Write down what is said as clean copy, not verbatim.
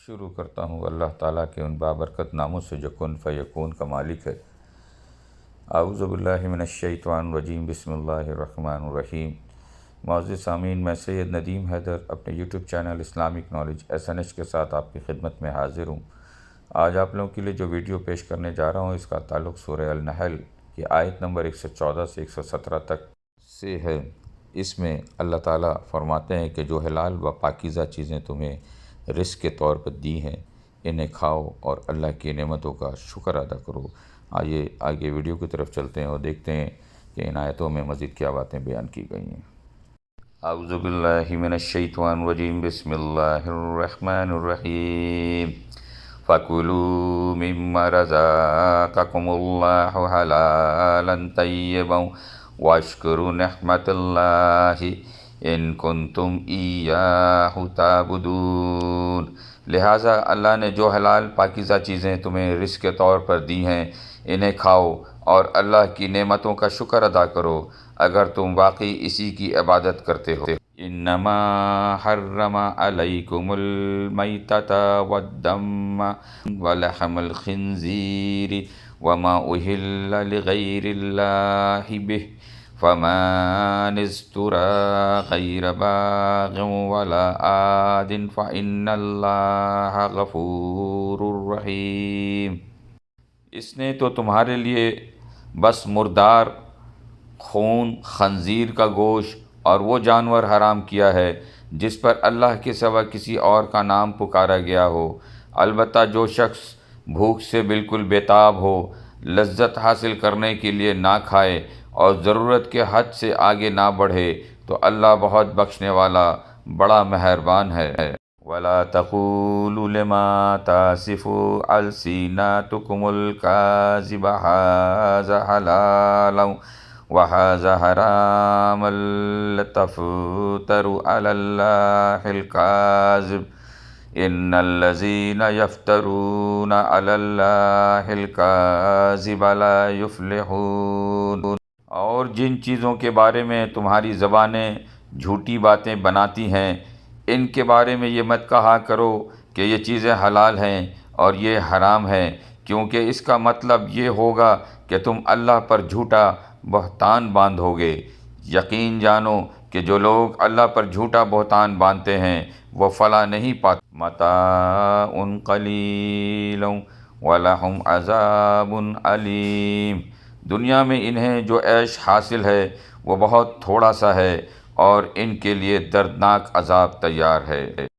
شروع کرتا ہوں اللہ تعالیٰ کے ان بابرکت ناموں سے جو کن فیکون کا مالک ہے۔ اعوذ باللہ من الشیطان الرجیم، بسم اللہ الرحمن الرحیم۔ معزز سامعین، میں سید ندیم حیدر اپنے YouTube channel Islamic knowledge SNH کے ساتھ آپ کی خدمت میں حاضر ہوں۔ آج آپ لوگوں کے لیے جو ویڈیو پیش کرنے جا رہا ہوں اس کا تعلق سورہ النحل کی آیت نمبر 114 سے 117 تک سے ہے۔ اس میں اللہ تعالیٰ فرماتے ہیں کہ جو حلال و پاکیزہ چیزیں تمہیں رزق کے طور پر دی ہیں انہیں کھاؤ اور اللہ کی نعمتوں کا شکر ادا کرو۔ آئیے آگے ویڈیو کی طرف چلتے ہیں اور دیکھتے ہیں کہ ان آیتوں میں مزید کیا باتیں بیان کی گئی ہیں۔ اعوذ باللہ من الشیطان الرجیم، بسم اللہ الرحمن الرحیم۔ فَكُلُوا مِمَّا رَزَقَكُمُ اللَّهُ حَلَالًا طَيِّبًا وَاشْكُرُوا نِعْمَتَ اللَّهِ إِن كُنتُمْ إِيَّاهُ تَعْبُدُونَ۔ لہٰذا اللہ نے جو حلال پاکیزہ چیزیں تمہیں رزق کے طور پر دی ہیں انہیں کھاؤ اور اللہ کی نعمتوں کا شکر ادا کرو اگر تم واقعی اسی کی عبادت کرتے ہو۔ انما حرم علیکم المیتۃ والدم ولحم الخنزیر وما اہل لغیر اللہ بہ فمن اضطر غیر باغ ولا عاد فإن اللہ غفور رحیم۔ اس نے تو تمہارے لیے بس مردار خون، خنزیر کا گوشت اور وہ جانور حرام کیا ہے جس پر اللہ کے سوا کسی اور کا نام پکارا گیا ہو۔ البتہ جو شخص بھوک سے بالکل بے تاب ہو، لذت حاصل کرنے کے لیے نہ کھائے اور ضرورت کے حد سے آگے نہ بڑھے تو اللہ بہت بخشنے والا بڑا مہربان ہے۔ وَلَا تَقُولُوا لِمَا تَصِفُ أَلْسِنَتُكُمُ الْكَذِبَ هَٰذَا حَلَالٌ وَهَٰذَا حَرَامٌ لِتَفْتَرُوا عَلَى اللَّهِ الْكَذِبَ إِنَّ الَّذِينَ يَفْتَرُونَ عَلَى اللَّهِ الْكَذِبَ لَا يُفْلِحُونَ۔ اور جن چیزوں کے بارے میں تمہاری زبانیں جھوٹی باتیں بناتی ہیں ان کے بارے میں یہ مت کہا کرو کہ یہ چیزیں حلال ہیں اور یہ حرام ہیں، کیونکہ اس کا مطلب یہ ہوگا کہ تم اللہ پر جھوٹا بہتان باندھو گے۔ یقین جانو کہ جو لوگ اللہ پر جھوٹا بہتان باندھتے ہیں وہ فلاح نہیں پاتے۔ متاع قلیل ولہم عذاب علیم۔ دنیا میں انہیں جو عیش حاصل ہے وہ بہت تھوڑا سا ہے اور ان کے لیے دردناک عذاب تیار ہے۔